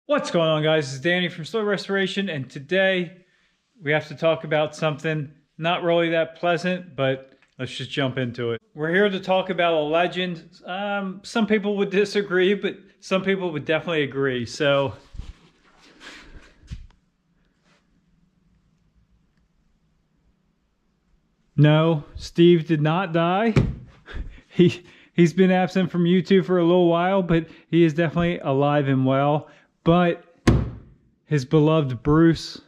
What's going on, guys? This is Danny from Slow Restoration, and today we have to talk about something not really that pleasant, but let's just jump into it. We're here to talk about a legend. Some people would disagree, but some people would definitely agree. So no, Steve did not die. He's been absent from YouTube for a little while, but he is definitely alive and well. But his beloved Bruce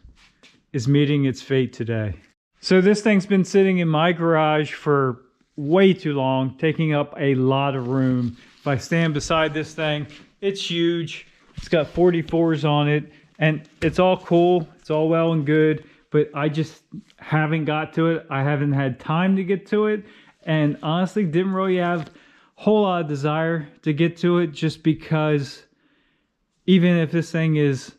is meeting its fate today. So this thing's been sitting in my garage for way too long, taking up a lot of room. If I stand beside this thing, it's huge. It's got 44s on it, and it's all cool. It's all well and good, but I just haven't got to it. I haven't had time to get to it, and honestly didn't really have a whole lot of desire to get to it, just because even if this thing is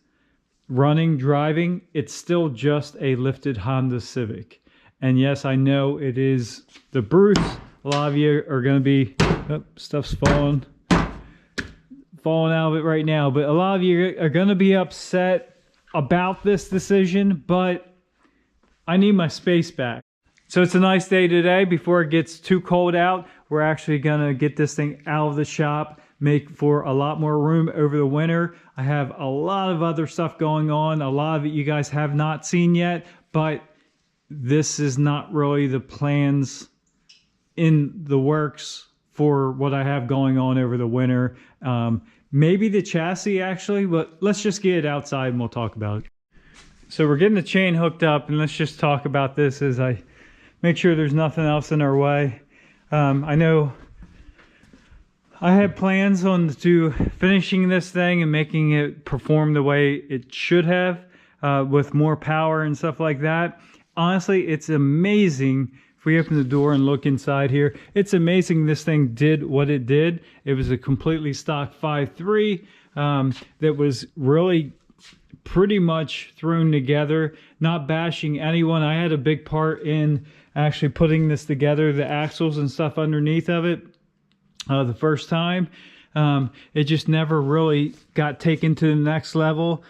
running, driving, it's still just a lifted Honda Civic. And yes, I know it is the Bruce. A lot of you are going to be, oh, stuff's falling out of it right now, but a lot of you are going to be upset about this decision, but I need my space back. So it's a nice day today. Before it gets too cold out, we're actually going to get this thing out of the shop, make for a lot more room over the winter. I have a lot of other stuff going on. A lot of it you guys have not seen yet, but this is not really the plans in the works for what I have going on over the winter. Maybe the chassis actually, but let's just get it outside and we'll talk about it. So we're getting the chain hooked up, and let's just talk about this as I make sure there's nothing else in our way. I know I had plans on to finishing this thing and making it perform the way it should have, with more power and stuff like that. Honestly, it's amazing. If we open the door and look inside here, it's amazing this thing did what it did. It was a completely stock 5.3 that was really pretty much thrown together, not bashing anyone. I had a big part in actually putting this together, the axles and stuff underneath of it. The first time, it just never really got taken to the next level.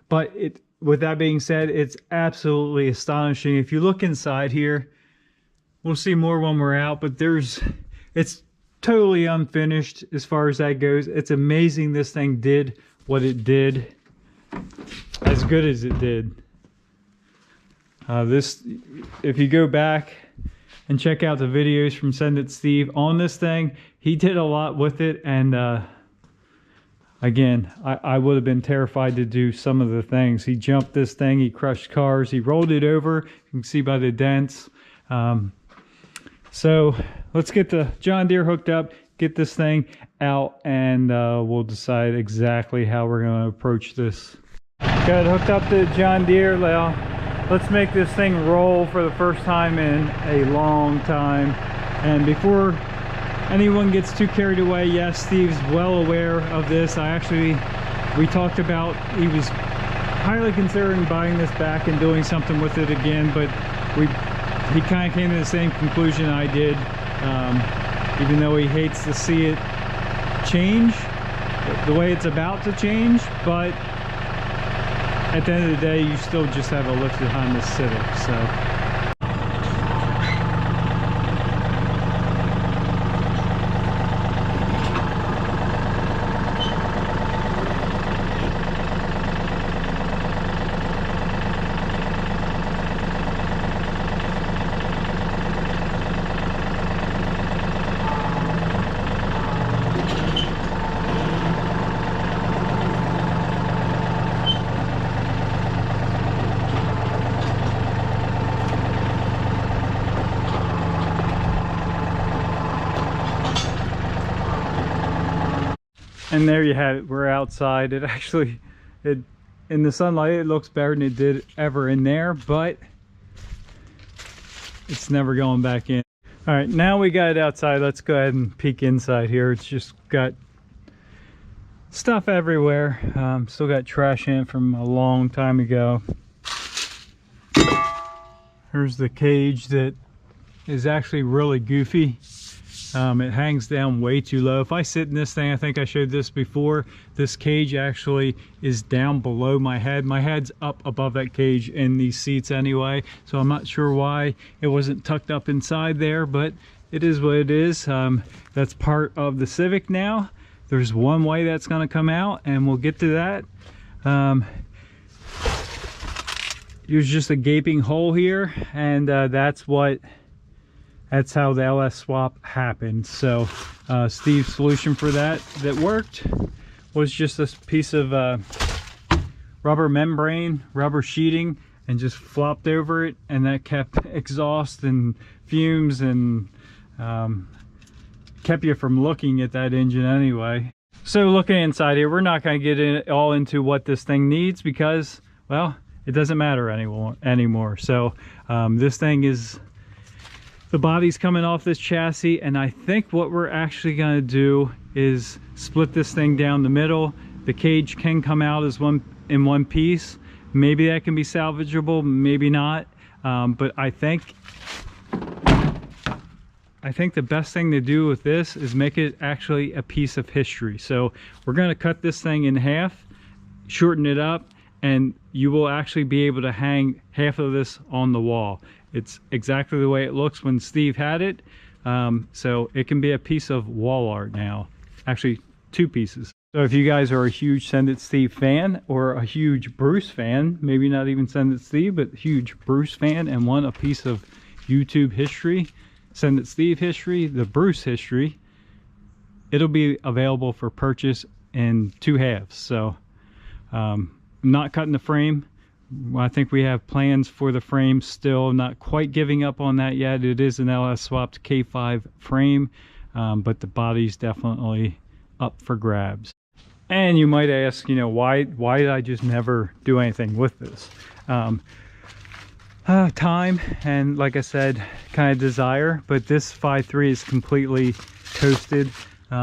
But with that being said, it's absolutely astonishing. If you look inside here, we'll see more when we're out, but it's totally unfinished as far as that goes. It's amazing this thing did what it did, as good as it did. If you go back and check out the videos from Send It Steve on this thing, he did a lot with it. And again, I would have been terrified to do some of the things. He jumped this thing, he crushed cars, he rolled it over. You can see by the dents. So let's get the John Deere hooked up, get this thing out, and we'll decide exactly how we're going to approach this. Got it hooked up to John Deere. Let's make this thing roll for the first time in a long time. And before anyone gets too carried away, yes, Steve's well aware of this. We talked about, he was highly considering buying this back and doing something with it again, but he kind of came to the same conclusion I did, even though he hates to see it change the way it's about to change. But at the end of the day, you still just have a lifted Honda Civic, so. And there you have it. We're outside. It actually, in the sunlight, it looks better than it did ever in there, but it's never going back in. All right, now we got it outside. Let's go ahead and peek inside here. It's just got stuff everywhere. Still got trash in it from a long time ago. Here's the cage that is actually really goofy. It hangs down way too low. If I sit in this thing, I think I showed this before, this cage actually is down below my head. My head's up above that cage in these seats anyway, so I'm not sure why it wasn't tucked up inside there, but it is what it is. That's part of the Civic now. There's one way that's going to come out, and we'll get to that. There's just a gaping hole here, and that's how the LS swap happened. So Steve's solution for that worked was just this piece of rubber membrane, rubber sheeting, and just flopped over it, and that kept exhaust and fumes and kept you from looking at that engine anyway. So looking inside here, we're not going to get all into what this thing needs because, well, it doesn't matter anymore. So this thing is, the body's coming off this chassis, and I think what we're actually going to do is split this thing down the middle. The cage can come out as in one piece. Maybe that can be salvageable, maybe not. But I think the best thing to do with this is make it actually a piece of history. So we're going to cut this thing in half, shorten it up, and you will actually be able to hang half of this on the wall. It's exactly the way it looks when Steve had it. So it can be a piece of wall art now. Actually, two pieces. So if you guys are a huge Send It Steve fan or a huge Bruce fan, maybe not even Send It Steve, but huge Bruce fan, and want a piece of YouTube history, Send It Steve history, the Bruce history, it'll be available for purchase in two halves. So I'm not cutting the frame. I think we have plans for the frame still. Not quite giving up on that yet. It is an LS swapped K5 frame, but the body's definitely up for grabs. And you might ask, you know, why did I just never do anything with this? Time, and like I said, kind of desire. But this 5.3 is completely toasted.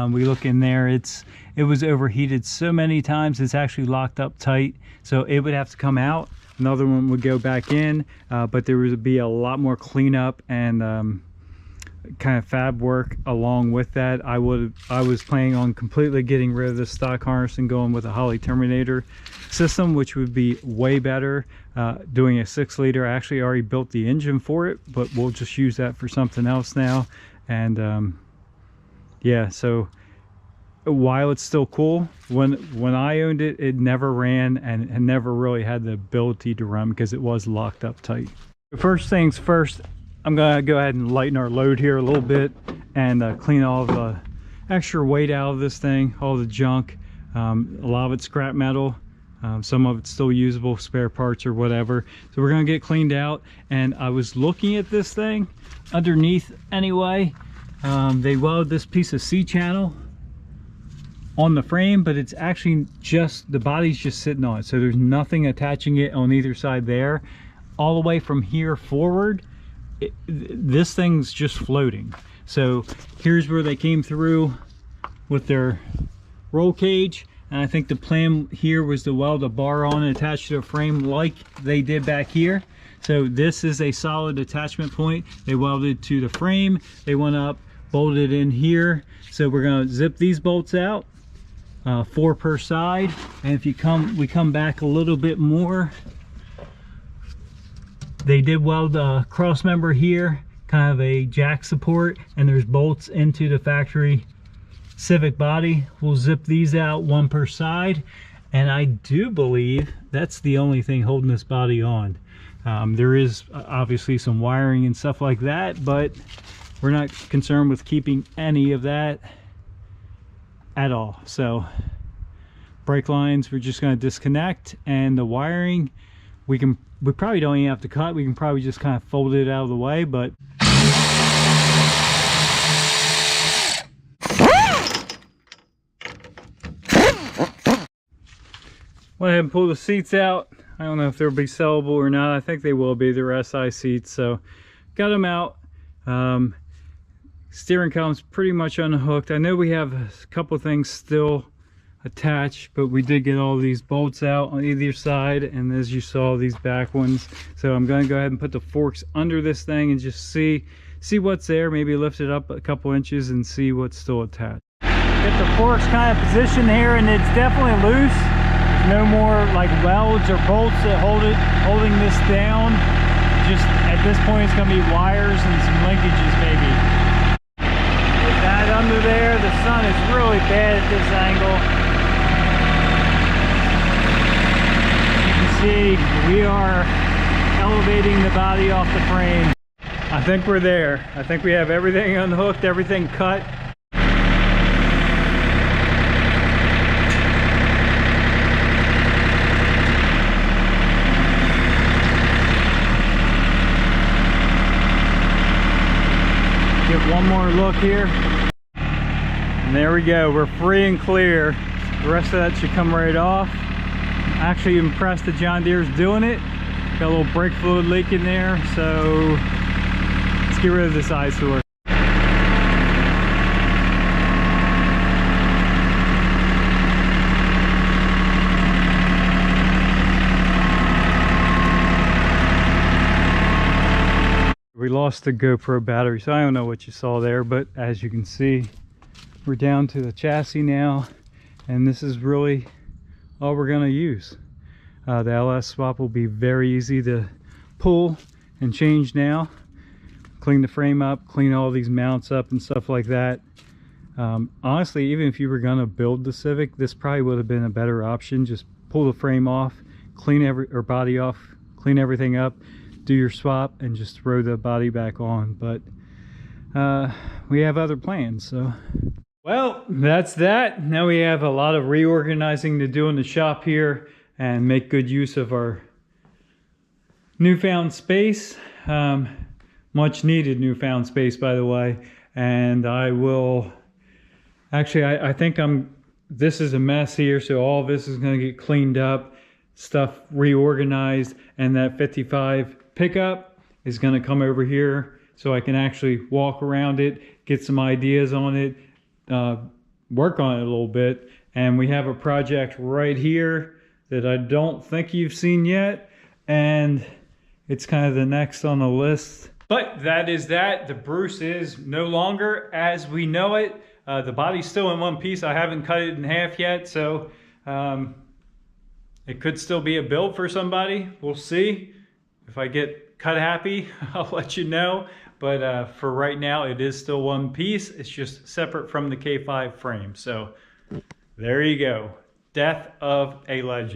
We look in there, it was overheated so many times it's actually locked up tight, so it would have to come out. Another one would go back in, but there would be a lot more cleanup and kind of fab work along with that. I was planning on completely getting rid of the stock harness and going with a Holley Terminator system, which would be way better. Doing a 6-liter, I actually already built the engine for it, but we'll just use that for something else now. And yeah, so while it's still cool, when I owned it, it never ran and never really had the ability to run because it was locked up tight. First things first, I'm gonna go ahead and lighten our load here a little bit and clean all the extra weight out of this thing, all the junk. A lot of it's scrap metal, some of it's still usable, spare parts or whatever. So we're gonna get cleaned out. And I was looking at this thing underneath anyway. They welded this piece of C-channel on the frame, but it's actually just, the body's just sitting on it, so there's nothing attaching it on either side there. All the way from here forward, this thing's just floating. So here's where they came through with their roll cage, and I think the plan here was to weld a bar on and attach to the frame like they did back here. So this is a solid attachment point. They welded to the frame, they went up, bolted in here. So we're going to zip these bolts out, 4 per side. And if we come back a little bit more, they did weld a cross member here, kind of a jack support, and there's bolts into the factory Civic body. We'll zip these out, 1 per side, and I do believe that's the only thing holding this body on. There is obviously some wiring and stuff like that, but we're not concerned with keeping any of that at all. So brake lines, we're just going to disconnect, and the wiring we probably don't even have to cut. We can probably just kind of fold it out of the way. But went ahead and pull the seats out. I don't know if they'll be sellable or not. I think they will be. They're SI seats, so got them out. Steering column's pretty much unhooked. I know we have a couple things still attached, but we did get all these bolts out on either side, and as you saw, these back ones. So I'm going to go ahead and put the forks under this thing and just see see what's there, maybe lift it up a couple inches and see what's still attached. Get the forks kind of positioned here, and it's definitely loose. There's no more like welds or bolts that holding this down. Just at this point it's going to be wires and some linkages maybe. With that under there, the sun is really bad at this angle. You can see we are elevating the body off the frame. I think we're there. I think we have everything unhooked, everything cut. Get one more look here. And there we go. We're free and clear. The rest of that should come right off. I'm actually impressed that John Deere's doing it. Got a little brake fluid leak in there, so let's get rid of this eyesore. We lost the GoPro battery, so I don't know what you saw there, but as you can see, we're down to the chassis now, and this is really all we're going to use. The LS swap will be very easy to pull and change now. Clean the frame up, clean all these mounts up and stuff like that. Honestly, even if you were going to build the Civic, this probably would have been a better option. Just pull the frame off, clean body off, clean everything up, do your swap, and just throw the body back on. But we have other plans, so. Well, that's that. Now we have a lot of reorganizing to do in the shop here and make good use of our newfound space. Much needed newfound space, by the way. And I will, actually, I think this is a mess here, so all of this is going to get cleaned up, stuff reorganized, and that 55 pickup is going to come over here so I can actually walk around it, get some ideas on it, work on it a little bit. And we have a project right here that I don't think you've seen yet, and it's kind of the next on the list. But that is that. The Bruce is no longer as we know it. The body's still in one piece. I haven't cut it in half yet, so it could still be a build for somebody. We'll see. If I get cut happy, I'll let you know. But for right now, it is still one piece. It's just separate from the K5 frame. So there you go. Death of a legend.